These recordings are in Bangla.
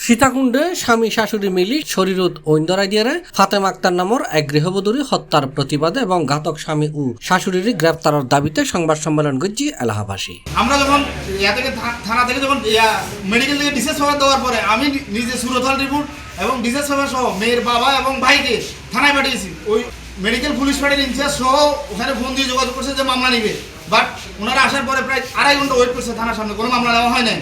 সীতাকুণ্ডে স্বামী শাশুড়ি মিলি শরীরত ঐন্দরাই দিয়ে ফাতেমা আক্তার নামের এক গৃহবধূর হত্যার প্রতিবাদে এবং ঘাতক স্বামী ও শাশুড়ির গ্রেপ্তারের দাবিতে সংবাদ সম্মেলন করছি এলাহাবাসী। আমরা যখন থানা থেকে যখন মেডিকেল থেকে ডিসচার্জ হওয়ার দেওয়ার পরে আমি নিজে সুরতহাল রিপোর্ট এবং ডিসচার্জ হওয়ার সহ মেয়ের বাবা এবং ভাইকে থানায় পাঠিয়েছি। ওই মেডিকেল পুলিশ পার্টির ইনচার্জ সহ ওখানে ফোন দিয়ে যোগাযোগ করছে যে মামলা নিবে, বাট ওনারা আসার পরে প্রায় 2.5 ঘন্টা ওয়েট করছে থানার সামনে, কোনো মামলা নেওয়া হয় নাই।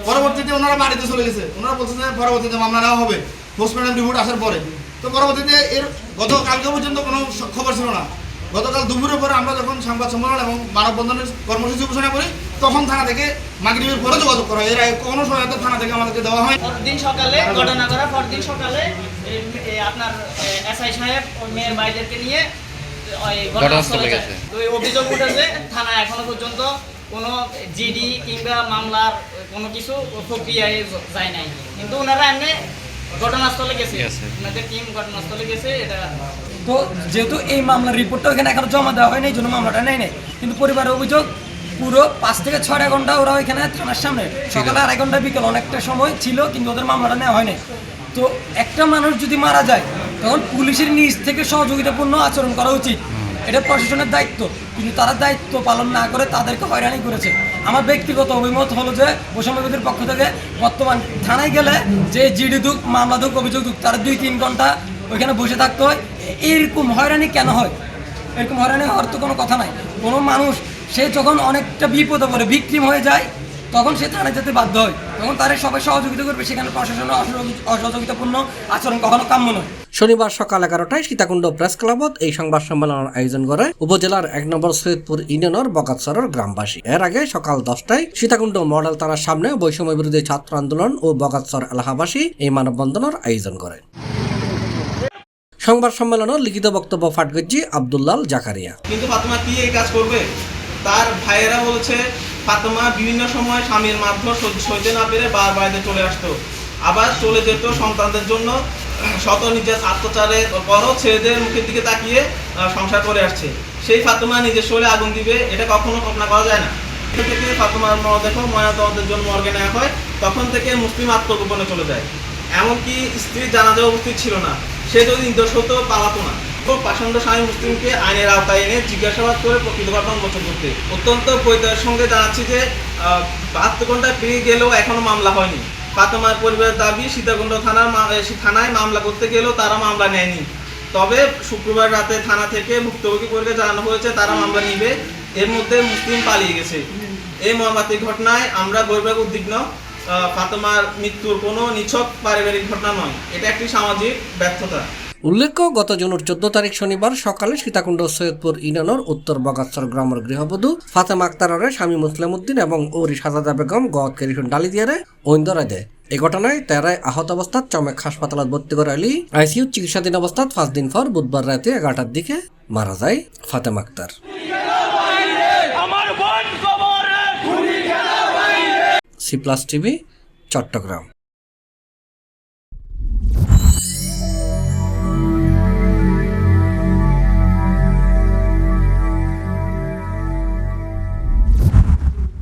পরবর্তীতে ওনারা বাড়িতে চলে গেছে, ওনারা বলছে যে পরবর্তীতে মামলা নেওয়া হবে পোস্টমর্টম রিপোর্ট আসার পরে। তো পরবর্তীতে এর গতকালকে পর্যন্ত কোনো খবর ছিল না। গতকাল দুপুরের পরে আমরা যখন সংবাদ সম্মেলন এবং মানববন্ধনের কর্মসূচি ঘোষণা করি তখন থানা থেকে মাগরিবের পরে যোগাযোগ করা হয়। এর আগে কোনো সহায়তা থানা থেকে আমাদেরকে দেওয়া হয়। পরদিন সকালে ঘটনা করা পরদিন সকালে আপনার এসআই সাহেব ওই মেয়ের ভাইদেরকে নিয়ে ওই ঘটনাস্থলে যায়। ওই অভিযোগ উঠেছে, থানা এখনো পর্যন্ত কোনো জিডি কিংবা মামলার কোনো কিছু প্রক্রিয়ায় যায় নাই, কিন্তু ওনারা এমনি ঘটনাস্থলে গেছে, ওনাদের টিম ঘটনাস্থলে গেছে। এটা তো যেহেতু এই মামলার রিপোর্টটা এখানে এখনো জমা দেওয়া হয়নি, এই জন্য মামলাটা নেই নাই। কিন্তু পরিবারের অভিযোগ পুরো 5 থেকে 6 ঘন্টা ওরা এখানে থানার সামনে, সকালে 2.5 ঘন্টা বিকেল অনেকটা সময় ছিল, কিন্তু ওদের মামলাটা নেওয়া হয়নি। তো একটা মানুষ যদি মারা যায় তখন পুলিশের নিজ থেকে সহযোগিতাপূর্ণ আচরণ করা উচিত, এটা প্রশাসনের দায়িত্ব। কিন্তু তারা দায়িত্ব পালন না করে তাদেরকে হয়রানি করেছে। আমার ব্যক্তিগত অভিমত হলো যে বৈষম্যবিধির পক্ষ থেকে বর্তমান থানায় গেলে যে জিডি দুক মামলা দুক অভিযোগ দুক তারা 2-3 ঘন্টা ওইখানে বসে থাকতে হয়। এরকম হয়রানি কেন হয়? এরকম হয়রানি হওয়ার তো কোনো কথা নাই। কোনো মানুষ সে যখন অনেকটা বিপদে পড়ে ভিকটিম হয়ে যায় তখন সে থানায় যেতে বাধ্য হয়, তখন তারা সবাই সহযোগিতা করবে। সেখানে প্রশাসনের অসহযোগিতাপূর্ণ আচরণ কখনো কাম্য নয়। শনিবার সকাল 11টায় সীতাকুণ্ড প্রেস ক্লাবত এই সংবাদ সম্মেলনের আয়োজন করে উপজেলার 1 নম্বর সৈয়দপুর ইউনিয়নের বগাতসরের গ্রামবাসী। এর আগে সকাল 10টায় সীতাকুণ্ড মডেল থানার সামনে বৈষম্য বিরোধী ছাত্র আন্দোলন ও বগাতসর এলাহাবাসী এই মানববন্ধনের আয়োজন করে। সংবাদ সম্মেলনের লিখিত বক্তব্য পাঠ করছি আব্দুল্লাল জাকারিয়া। কিন্তু ফাতেমা কি এই কাজ করবে? তার ভাইয়েরা বলেছে ফাতেমা বিভিন্ন সময় স্বামীর মারধর সইতে না পেরে বাড়িতে চলে আসতো, আবার চলে যেত সন্তানদের জন্য শত নির্যাতন অত্যাচারের পরও ছেলেদের মুখের দিকে তাকিয়ে সংসার করে আসছে। সেই ফাতেমা নিজের শরীরে আগুন দিবে, এটা কখনো কল্পনা করা যায় না। থেকে ফাতেমার মরদেহ ময়নাতদন্তের জন্য মর্গে নেওয়া হয়, তখন থেকে মুসলিম আত্মগোপনে চলে যায়। এমনকি স্ত্রীর জানাজা উপস্থিত ছিল না, সে যদি নির্দোষ হতো পালাতো না। পাষণ্ড স্বামী মুসলিমকে আইনের আওতায় এনে জিজ্ঞাসাবাদ করে প্রকৃত ঘটনা উন্মোচন করতে। অত্যন্ত পরিতাপের সঙ্গে জানাচ্ছি যে 72 ঘন্টা পেরিয়ে গেলেও এখনো মামলা হয়নি। ফাতেমার পরিবারের দাবি সীতাকুণ্ড থানায় মামলা করতে গেলেও তারা মামলা নেয়নি। তবে শুক্রবার রাতে থানা থেকে ভুক্তভোগী পরিবারকে জানানো হয়েছে তারা মামলা নিবে। এর মধ্যে মুসলিম পালিয়ে গেছে। এই মর্মান্তিক ঘটনায় আমরা গভীরভাবে উদ্বিগ্ন। ফাতেমার মৃত্যুর কোনো নিছক পারিবারিক ঘটনা নয়, এটা একটি সামাজিক ব্যর্থতা। উল্লেখ্য, গত জুনের 14 তারিখ শনিবার সকালে সীতাকুণ্ড সৈয়দপুর ইউনিয়নের উত্তর বগাতসর গ্রামের গৃহবধূ ফাতেমা আক্তারের স্বামী মুসলিম উদ্দিন এবং ওরি সাজাদা বেগম গত কেরিশন ডালি দিয়ে ঐন্দরা দেয়। এই ঘটনায় তারাই আহত অবস্থাত চমেক হাসপাতালত ভর্তি করে আলি আইসিইউ চিকিৎসাধীন অবস্থাত 5 দিন পর বুধবার রাতে 11টার দিকে মারা যায় ফাতেমা আক্তার। C+ TV, Chittagong.